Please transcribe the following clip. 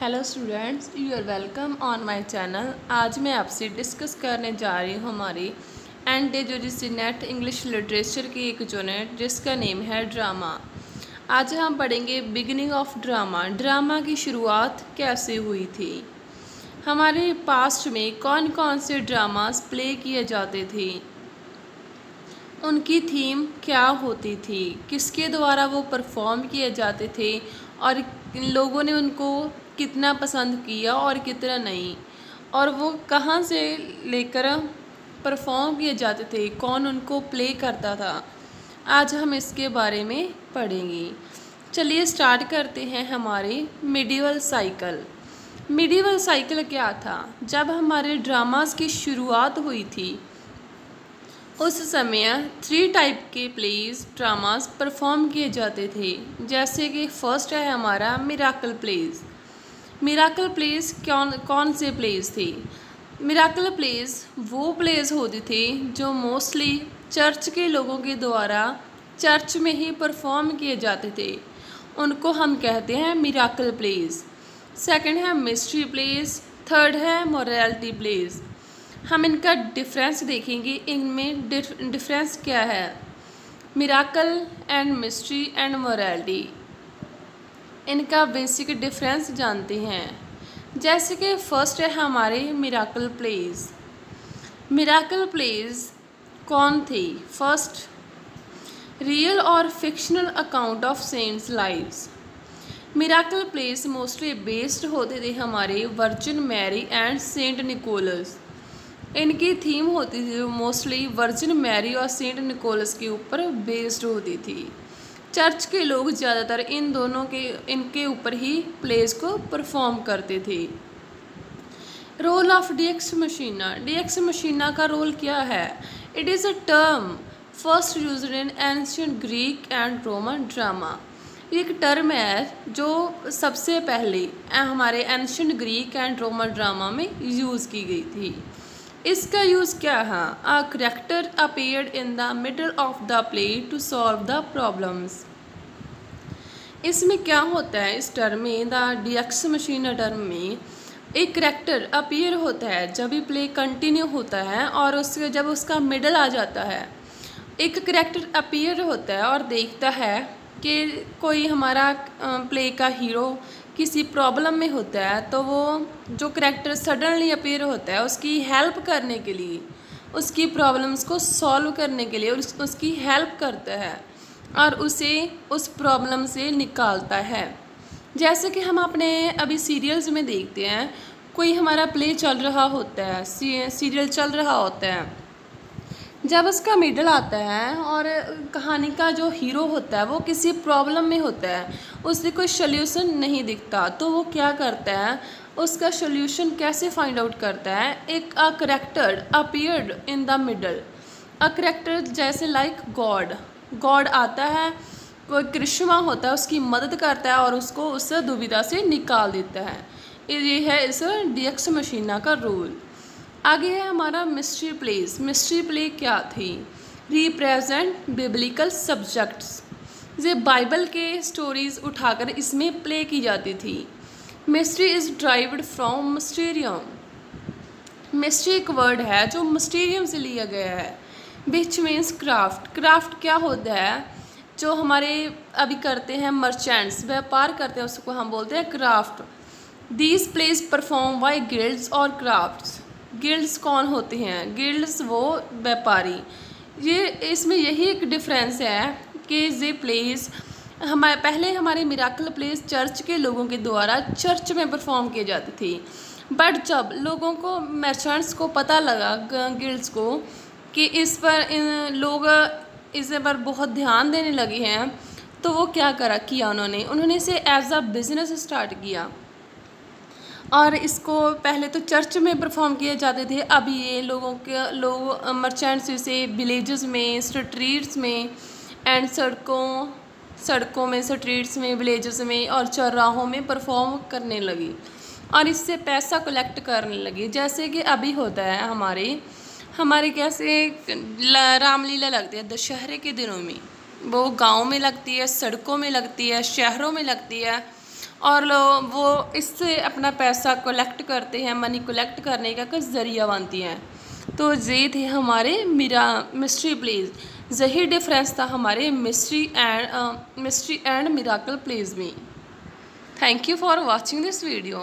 Hello students, you are welcome on my channel. आज मैं आपसे डिस्कस करने जा रही हूँ हमारी NDJUGC नेट इंग्लिश लिटरेचर की एक यूनिट जिसका नेम है ड्रामा। आज हम पढ़ेंगे बिगिनिंग ऑफ ड्रामा। ड्रामा की शुरुआत कैसे हुई थी, हमारे पास्ट में कौन कौन से ड्रामास प्ले किए जाते थे, उनकी थीम क्या होती थी, किसके द्वारा वो परफॉर्म किए जाते थे और लोगों ने उनको कितना पसंद किया और कितना नहीं, और वो कहाँ से लेकर परफॉर्म किए जाते थे, कौन उनको प्ले करता था। आज हम इसके बारे में पढ़ेंगे। चलिए स्टार्ट करते हैं हमारे मिडिवल साइकिल। मिडिवल साइकिल क्या था? जब हमारे ड्रामास की शुरुआत हुई थी उस समय 3 टाइप के प्लेज ड्रामास परफॉर्म किए जाते थे। जैसे कि फर्स्ट है हमारा मिराकल प्लेज। मिराकल प्लेज कौन से प्लेज थे? मिराकल प्लेज वो प्लेज होते थे जो मोस्टली चर्च के लोगों के द्वारा चर्च में ही परफॉर्म किए जाते थे, उनको हम कहते हैं मिराकल प्लेज। सेकंड है मिस्ट्री प्लेज। थर्ड है मोरालिटी प्लेज। हम इनका डिफरेंस देखेंगे, इनमें डिफरेंस क्या है। Miracle and mystery and morality, इनका बेसिक डिफरेंस जानते हैं। जैसे कि फर्स्ट है हमारे मिराकल प्लेज। मिराकल प्लेज कौन थे? फर्स्ट, रियल और fictional account of saints lives. Miracle plays mostly based होते थे हमारे Virgin Mary and Saint Nicholas. इनकी थीम होती थी मोस्टली वर्जिन मैरी और सेंट निकोलस के ऊपर बेस्ड होती थी। चर्च के लोग ज़्यादातर इनके ऊपर ही प्लेस को परफॉर्म करते थे। Role of deus ex machina. Deus ex machina का रोल क्या है? It is a term first used in ancient Greek and Roman drama. एक टर्म है जो सबसे पहले हमारे ancient Greek and Roman drama में यूज़ की गई थी। इसका यूज़ क्या है? A character appeared in the middle of the play to solve the problems. इसमें क्या होता है, इस टर्म में, द डीएक्स मशीन टर्म में एक करैक्टर अपीयर होता है जब भी प्ले कंटिन्यू होता है और उसके जब उसका मिडल आ जाता है, एक करैक्टर अपीयर होता है और देखता है कि कोई हमारा प्ले का हीरो किसी प्रॉब्लम में होता है, तो वो जो करैक्टर सडनली अपीयर होता है उसकी हेल्प करने के लिए, उसकी प्रॉब्लम्स को सॉल्व करने के लिए उसकी हेल्प करता है और उसे उस प्रॉब्लम से निकालता है। जैसे कि हम अपने अभी सीरियल्स में देखते हैं, कोई हमारा प्ले चल रहा होता है, सीरियल चल रहा होता है, जब उसका मिडल आता है और कहानी का जो हीरो होता है वो किसी प्रॉब्लम में होता है, उसे कोई सल्यूशन नहीं दिखता, तो वो क्या करता है, उसका सल्यूशन कैसे फाइंड आउट करता है? एक a character appeared in the middle. A character जैसे लाइक गॉड आता है, कोई करिश्मा होता है, उसकी मदद करता है और उसको उस दुविधा से निकाल देता है। ये है इस डीएक्स मशीना का रूल। आगे है हमारा मिस्ट्री प्लेज। मिस्ट्री प्ले क्या थी? Represent biblical subjects. ये बाइबल के स्टोरीज उठाकर इसमें प्ले की जाती थी। Mystery is derived from mysterium. Mystery एक वर्ड है जो मिस्टीरियम से लिया गया है, विच मीन्स क्राफ्ट। क्राफ्ट क्या होता है? जो हमारे अभी करते हैं मर्चेंट्स, व्यापार करते हैं, उसको हम बोलते हैं craft. These plays perform by guilds और क्राफ्ट्स। गिल्ड्स कौन होते हैं? गिल्ड्स वो व्यापारी। ये इसमें यही एक डिफरेंस है कि ये प्लेस पहले हमारे मिराकल प्लेस चर्च के लोगों के द्वारा चर्च में परफॉर्म किए जाते थे, बट जब लोगों को, मर्चेंट्स को पता लगा, गिल्ड्स को, कि इस पर लोग इस पर बहुत ध्यान देने लगे हैं, तो वो क्या किया उन्होंने इसे एज अ बिज़नेस स्टार्ट किया और इसको पहले तो चर्च में परफॉर्म किए जाते थे। अभी ये लोग मर्चेंट्स इसे विलेजेस में, स्ट्रीट्स में एंड सड़कों में, स्ट्रीट्स में, विलेजेस में और चौराहों में परफॉर्म करने लगी और इससे पैसा कलेक्ट करने लगी। जैसे कि अभी होता है हमारे कैसे रामलीला लगती है दशहरे के दिनों में, वो गाँव में लगती है, सड़कों में लगती है, शहरों में लगती है, और वो इससे अपना पैसा कलेक्ट करते हैं, मनी कलेक्ट करने का कुछ ज़रिया बनती हैं। तो ये थे हमारे मिस्ट्री प्लेस। यही डिफरेंस था हमारे मिस्ट्री एंड मिराकल प्लेस में। Thank you for watching this video.